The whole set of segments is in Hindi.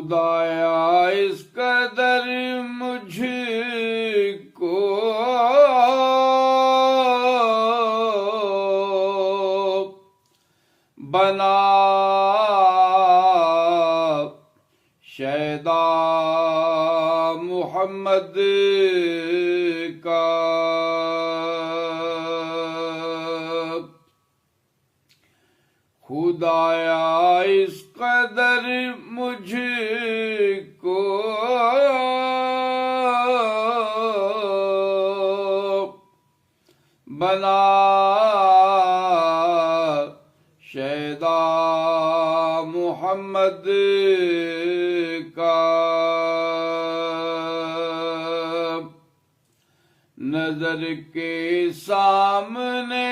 खुदाया इस कदर मुझको बना शैदा मोहम्मद का। खुदाया इस कदर मुझको बना शैदा मोहम्मद का। नजर के सामने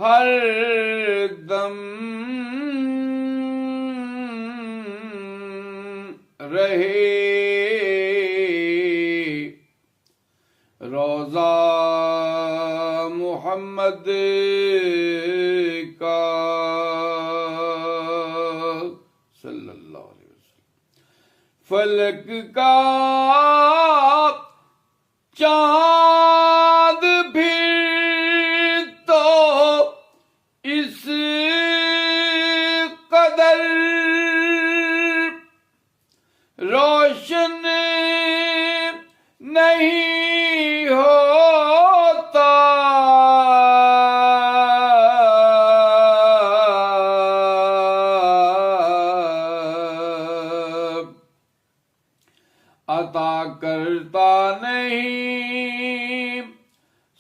हर दम रहे रोजा मोहम्मद का सल्लल्लाहु अलैहि वसल्लम। फलक का चांद भी तो इस कदर रोशन नहीं होता। अता करता नहीं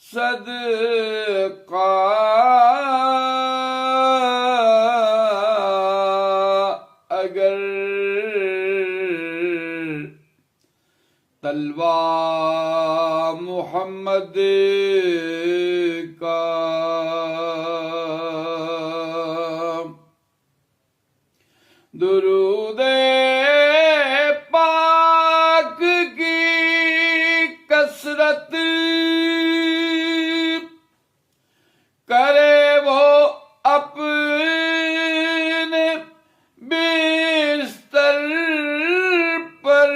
सदका अगर तलवा मोहम्मद का। दुरूदे पाक की कसरत करे वो अपने बिस्तर पर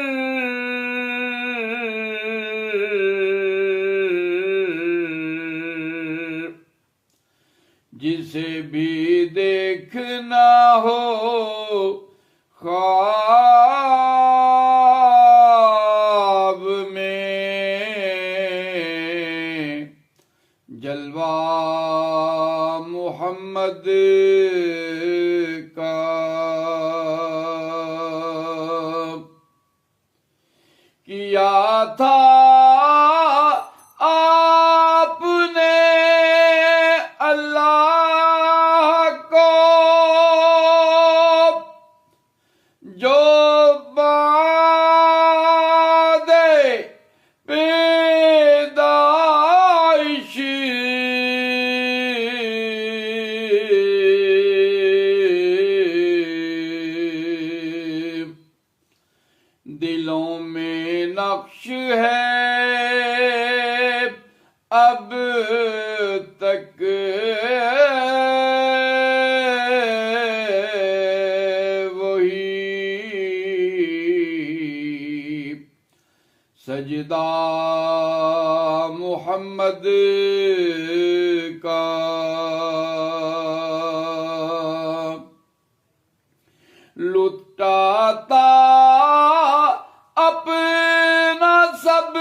जिसे भी देखना हो ख्वाब में जलवा मोहम्मद का। किया था आपने अल्लाह को जो बादे पैदाइश दिलों में नक्श है अब तक सजदा मोहम्मद का। लुटाता अपना सब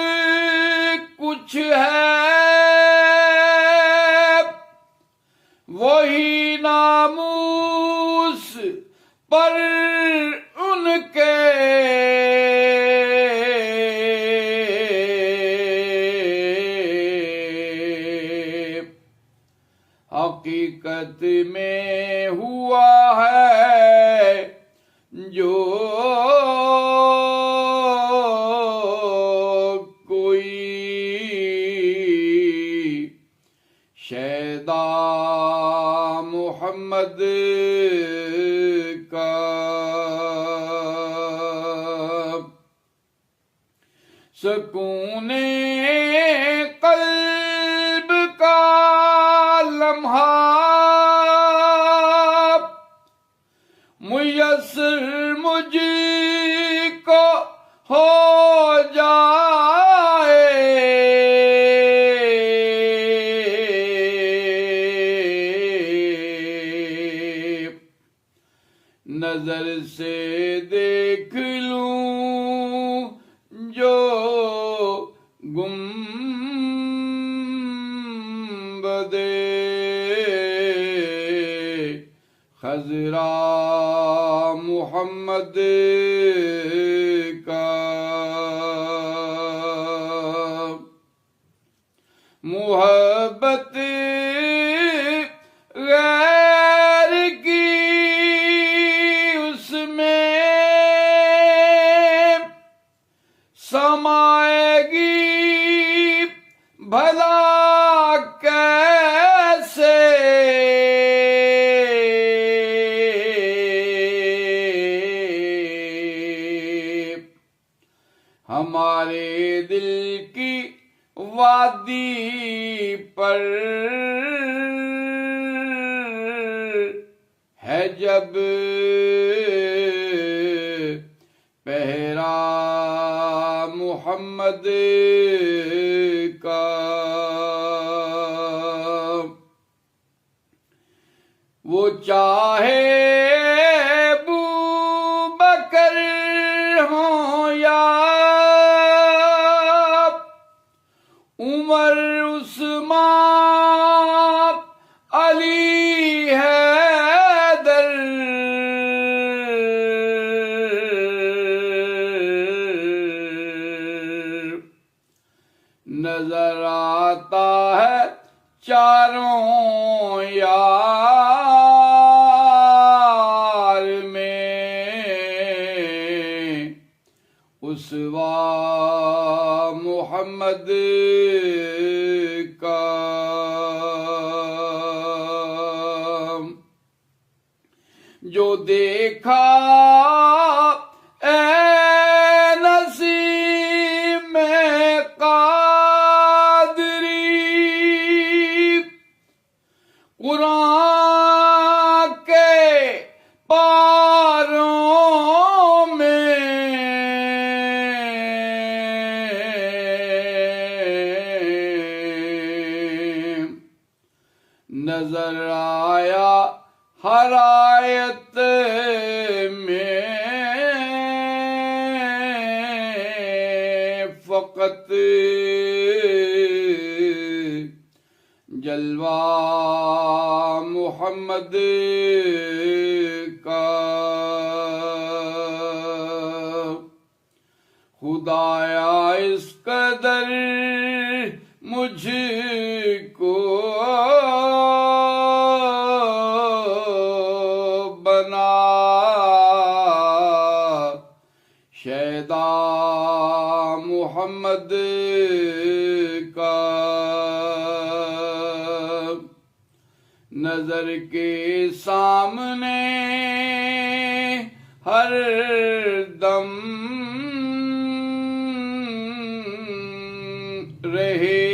कुछ है वही नामूस पर उनके हकीकत में हुआ है जो कोई शैदा मोहम्मद का। सुकूने कल्ब का लम्हा मुयस्सर मुझ नजर से देख लूं जो गुंबदे खजरा मोहम्मद का। मोहब्बत गैर की उसमें समाएगी भला कैसे। हमारे दिल की वादी पर है जब पहरा मोहम्मद का। वो चाहे अबू बकर हो या उमर उस्मान अली हैदर। नजर आता है चारों यार में उसवा मोहम्मद का। जो देखा ए नसीब में कादरी कुरान के पारों में नजर आया हर आयत में फकत जलवा मोहम्मद का। खुदाया इस कदर मुझको बना शैदा मोहम्मद का। नजर के सामने हर दम रहे